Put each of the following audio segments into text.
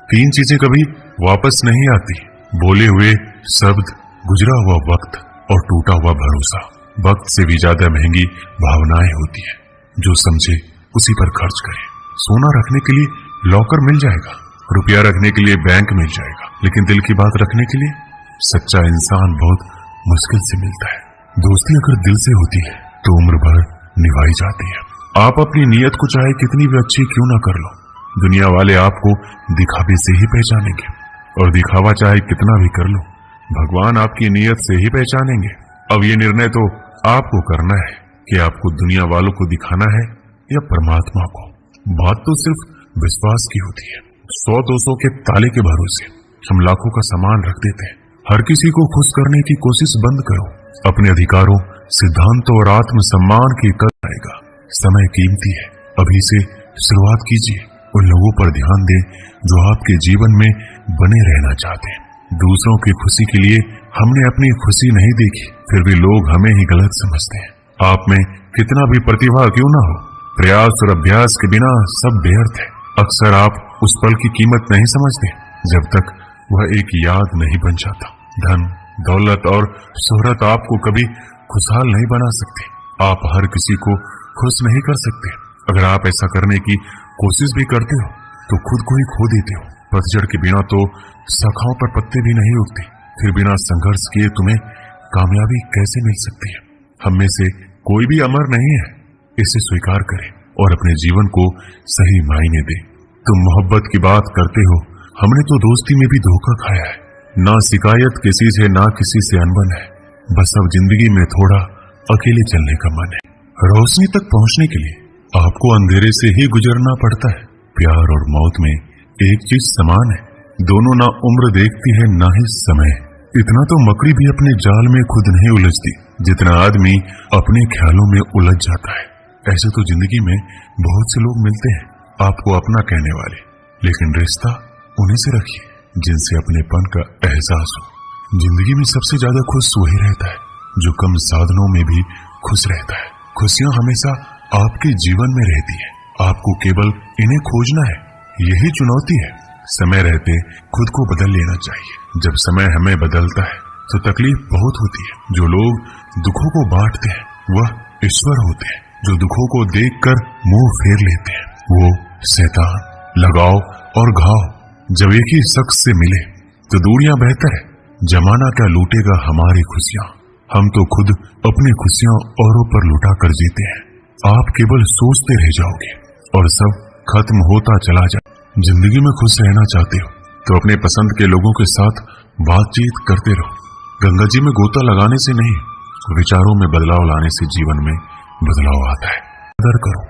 तीन चीजें कभी वापस नहीं आती, बोले हुए शब्द, गुजरा हुआ वक्त और टूटा हुआ भरोसा। वक्त से भी ज्यादा महंगी भावनाएं होती है। जो समझे उसी पर खर्च करे। सोना रखने के लिए लॉकर मिल जाएगा, रुपया रखने के लिए बैंक मिल जाएगा, लेकिन दिल की बात रखने के लिए सच्चा इंसान बहुत मुश्किल से मिलता है। दोस्ती अगर दिल से होती है तो उम्र भर निभाई जाती है। आप अपनी नीयत को चाहे कितनी भी अच्छी क्यों ना कर लो, दुनिया वाले आपको दिखावे से ही पहचानेंगे, और दिखावा चाहे कितना भी कर लो, भगवान आपकी नीयत से ही पहचानेंगे। अब ये निर्णय तो आपको करना है कि आपको दुनिया वालों को दिखाना है या परमात्मा को। बात तो सिर्फ विश्वास की होती है। 100-200 के ताले के भरोसे हम लाखों का सामान रख देते हैं। हर किसी को खुश करने की कोशिश बंद करो। अपने अधिकारों, सिद्धांतों और आत्म सम्मान की कदर आएगा। समय कीमती है, अभी से शुरुआत कीजिए। उन लोगों पर ध्यान दें जो आपके जीवन में बने रहना चाहते हैं। दूसरों की खुशी के लिए हमने अपनी खुशी नहीं देखी, फिर भी लोग हमें ही गलत समझते हैं। आप में कितना भी प्रतिभा क्यों ना हो, प्रयास और अभ्यास के बिना सब व्यर्थ है। अक्सर आप उस पल की कीमत नहीं समझते जब तक वह एक याद नहीं बन जाता। धन, दौलत और शोहरत आपको कभी खुशहाल नहीं बना सकते। आप हर किसी को खुश नहीं कर सकते। अगर आप ऐसा करने की कोशिश भी करते हो तो खुद को ही खो देते हो। पतझड़ के बिना तो शाखाओं पर पत्ते भी नहीं उगते, फिर बिना संघर्ष किए तुम्हें कामयाबी कैसे मिल सकती है? हम में से कोई भी अमर नहीं है, इसे स्वीकार करें और अपने जीवन को सही मायने दें। तुम मोहब्बत की बात करते हो, हमने तो दोस्ती में भी धोखा खाया है। ना शिकायत किसी से, ना किसी से अनबन है, बस अब जिंदगी में थोड़ा अकेले चलने का मन है। रोशनी तक पहुंचने के लिए आपको अंधेरे से ही गुजरना पड़ता है। प्यार और मौत में एक चीज समान है, दोनों ना उम्र देखती है ना ही समय। इतना तो मकड़ी भी अपने जाल में खुद नहीं उलझती जितना आदमी अपने ख्यालों में उलझ जाता है। ऐसे तो जिंदगी में बहुत से लोग मिलते हैं आपको अपना कहने वाले, लेकिन रिश्ता उन्हीं से रखिए जिनसे अपनेपन का एहसास हो। जिंदगी में सबसे ज्यादा खुश वही रहता है जो कम साधनों में भी खुश रहता है। खुशियां हमेशा आपके जीवन में रहती है, आपको केवल इन्हें खोजना है, यही चुनौती है। समय रहते खुद को बदल लेना चाहिए। जब समय हमें बदलता है तो तकलीफ बहुत होती है। जो लोग दुखों को बांटते हैं वह ईश्वर होते हैं, जो दुखों को देखकर मुंह फेर लेते हैं वो शैतान। लगाव और घाव जब एक ही शख्स से मिले तो दूरियां बेहतर है। जमाना क्या लूटेगा हमारी खुशियां, हम तो खुद अपनी खुशियां औरों पर लुटा कर जीते हैं। आप केवल सोचते रह जाओगे और सब खत्म होता चला जाए। जिंदगी में खुश रहना चाहते हो तो अपने पसंद के लोगों के साथ बातचीत करते रहो। गंगा जी में गोता लगाने से नहीं, विचारों में बदलाव लाने से जीवन में बदलाव आता है। कदर करो,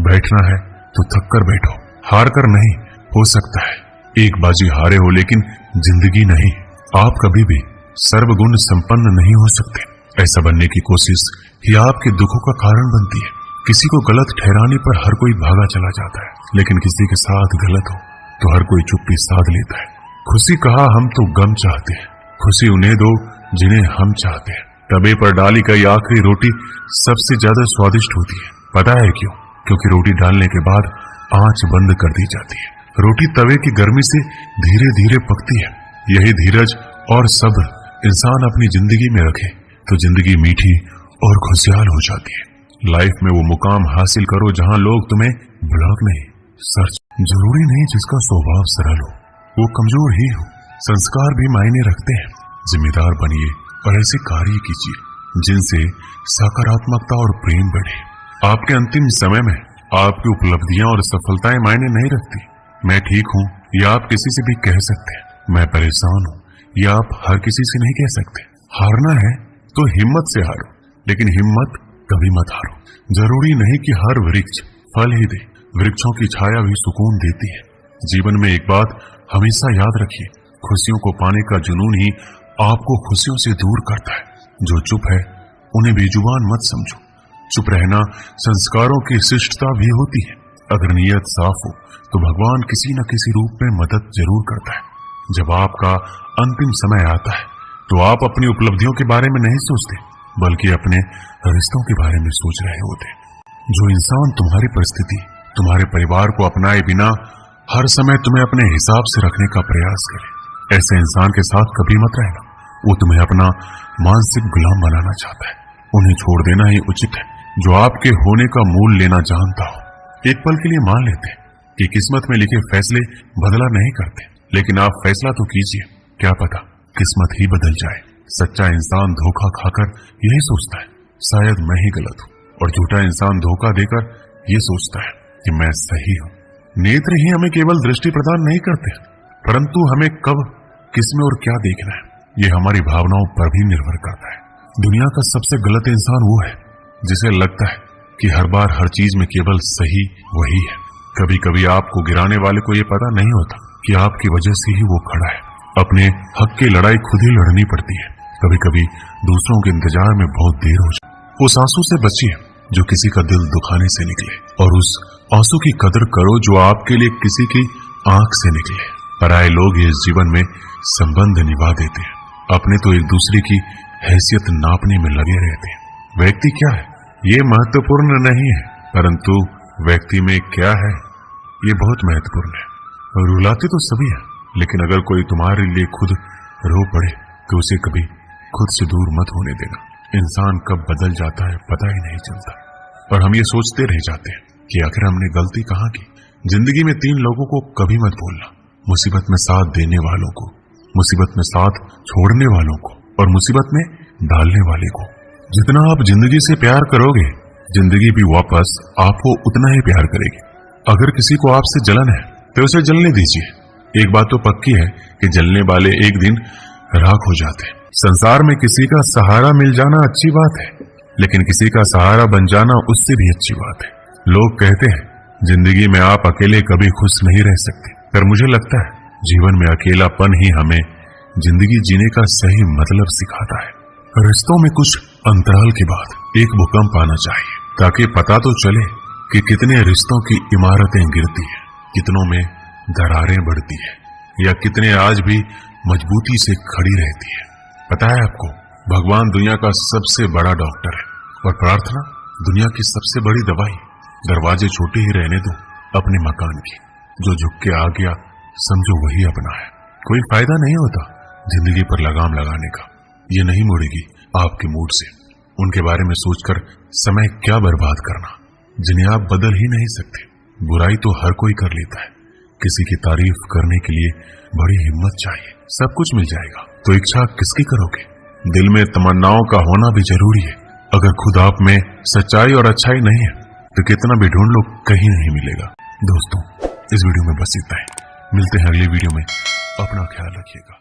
बैठना है तो थक कर बैठो, हार कर नहीं। हो सकता है एक बाजी हारे हो, लेकिन जिंदगी नहीं। आप कभी भी सर्वगुण संपन्न नहीं हो सकते। ऐसा बनने की कोशिश ही आपके दुखों का कारण बनती है। किसी को गलत ठहराने पर हर कोई भागा चला जाता है, लेकिन किसी के साथ गलत हो तो हर कोई चुप्पी साध लेता है। खुशी कहा हम तो गम चाहते हैं, खुशी उन्हें दो जिन्हें हम चाहते हैं। तवे पर डाली गई आखिरी रोटी सबसे ज्यादा स्वादिष्ट होती है। पता है क्यों? क्योंकि रोटी डालने के बाद आंच बंद कर दी जाती है। रोटी तवे की गर्मी से धीरे धीरे पकती है। यही धीरज और सब्र इंसान अपनी जिंदगी में रखे तो जिंदगी मीठी और खुशहाल हो जाती है। लाइफ में वो मुकाम हासिल करो जहां लोग तुम्हें ब्लॉक नहीं, सर्च। जरूरी नहीं जिसका स्वभाव सरल हो वो कमजोर ही हो। संस्कार भी मायने रखते हैं। जिम्मेदार बनिए और ऐसे कार्य कीजिए जिनसे सकारात्मकता और प्रेम बढ़े। आपके अंतिम समय में आपकी उपलब्धियां और सफलताएं मायने नहीं रखती। मैं ठीक हूं या आप किसी से भी कह सकते हैं। मैं परेशान हूं या आप हर किसी से नहीं कह सकते। हारना है तो हिम्मत से हारो, लेकिन हिम्मत कभी मत हारो। जरूरी नहीं कि हर वृक्ष फल ही दे, वृक्षों की छाया भी सुकून देती है। जीवन में एक बात हमेशा याद रखिए, खुशियों को पाने का जुनून ही आपको खुशियों से दूर करता है। जो चुप है उन्हें बेजुबान मत समझो। चुप रहना संस्कारों की शिष्टता भी होती है। अगर नीयत साफ हो तो भगवान किसी न किसी रूप में मदद जरूर करता है। जब आपका अंतिम समय आता है तो आप अपनी उपलब्धियों के बारे में नहीं सोचते, बल्कि अपने रिश्तों के बारे में सोच रहे होते। जो इंसान तुम्हारी परिस्थिति, तुम्हारे परिवार को अपनाए बिना हर समय तुम्हें अपने हिसाब से रखने का प्रयास करे, ऐसे इंसान के साथ कभी मत रहना। वो तुम्हें अपना मानसिक गुलाम बनाना चाहता है। उन्हें छोड़ देना ही उचित है। जो आपके होने का मूल लेना जानता हो। एक पल के लिए मान लेते हैं कि किस्मत में लिखे फैसले बदला नहीं करते, लेकिन आप फैसला तो कीजिए, क्या पता किस्मत ही बदल जाए। सच्चा इंसान धोखा खाकर यही सोचता है शायद मैं ही गलत हूं, और झूठा इंसान धोखा देकर ये सोचता है कि मैं सही हूं। नेत्र ही हमें केवल दृष्टि प्रदान नहीं करते, परंतु हमें कब, किसमें और क्या देखना है, ये हमारी भावनाओं पर भी निर्भर करता है। दुनिया का सबसे गलत इंसान वो है जिसे लगता है कि हर बार हर चीज में केवल सही वही है। कभी कभी आपको गिराने वाले को ये पता नहीं होता कि आपकी वजह से ही वो खड़ा है। अपने हक की लड़ाई खुद ही लड़नी पड़ती है। कभी कभी दूसरों के इंतजार में बहुत देर हो जाए। उस आंसू से बचिए जो किसी का दिल दुखाने से निकले, और उस आंसू की कदर करो जो आपके लिए किसी की आंख से निकले। पराये लोग इस जीवन में संबंध निभा देते हैं, अपने तो एक दूसरे की हैसियत नापने में लगे रहते हैं। व्यक्ति क्या है ये महत्वपूर्ण नहीं है, परंतु व्यक्ति में क्या है ये बहुत महत्वपूर्ण है। रुलाते तो सभी है, लेकिन अगर कोई तुम्हारे लिए खुद रो पड़े तो उसे कभी खुद से दूर मत होने देना। इंसान कब बदल जाता है पता ही नहीं चलता, और हम ये सोचते रह जाते हैं कि आखिर हमने गलती कहाँ की। जिंदगी में 3 लोगों को कभी मत भूलना, मुसीबत में साथ देने वालों को, मुसीबत में साथ छोड़ने वालों को, और मुसीबत में डालने वाले को। जितना आप जिंदगी से प्यार करोगे, जिंदगी भी वापस आपको उतना ही प्यार करेगी। अगर किसी को आपसे जलन है तो उसे जलने दीजिए। एक बात तो पक्की है कि जलने वाले एक दिन राख हो जाते हैं। संसार में किसी का सहारा मिल जाना अच्छी बात है, लेकिन किसी का सहारा बन जाना उससे भी अच्छी बात है। लोग कहते हैं जिंदगी में आप अकेले कभी खुश नहीं रह सकते, पर मुझे लगता है जीवन में अकेलापन ही हमें जिंदगी जीने का सही मतलब सिखाता है। रिश्तों में कुछ अंतराल के बाद एक भूकंप आना चाहिए, ताकि पता तो चले कि कितने रिश्तों की इमारतें गिरती है, कितनों में दरारें बढ़ती है, या कितने आज भी मजबूती से खड़ी रहती है। पता है आपको, भगवान दुनिया का सबसे बड़ा डॉक्टर है, और प्रार्थना दुनिया की सबसे बड़ी दवाई। दरवाजे छोटे ही रहने दो अपने मकान की, जो झुक के आ गया समझो वही अपना है। कोई फायदा नहीं होता जिंदगी पर लगाम लगाने का, ये नहीं मुड़ेगी आपके मूड से। उनके बारे में सोचकर समय क्या बर्बाद करना जिन्हें आप बदल ही नहीं सकते। बुराई तो हर कोई कर लेता है, किसी की तारीफ करने के लिए बड़ी हिम्मत चाहिए। सब कुछ मिल जाएगा तो इच्छा किसकी करोगे। दिल में तमन्नाओं का होना भी जरूरी है। अगर खुद आप में सच्चाई और अच्छाई नहीं है तो कितना भी ढूंढ लो कहीं नहीं मिलेगा। दोस्तों, इस वीडियो में बस इतना ही। मिलते हैं अगली वीडियो में। अपना ख्याल रखिएगा।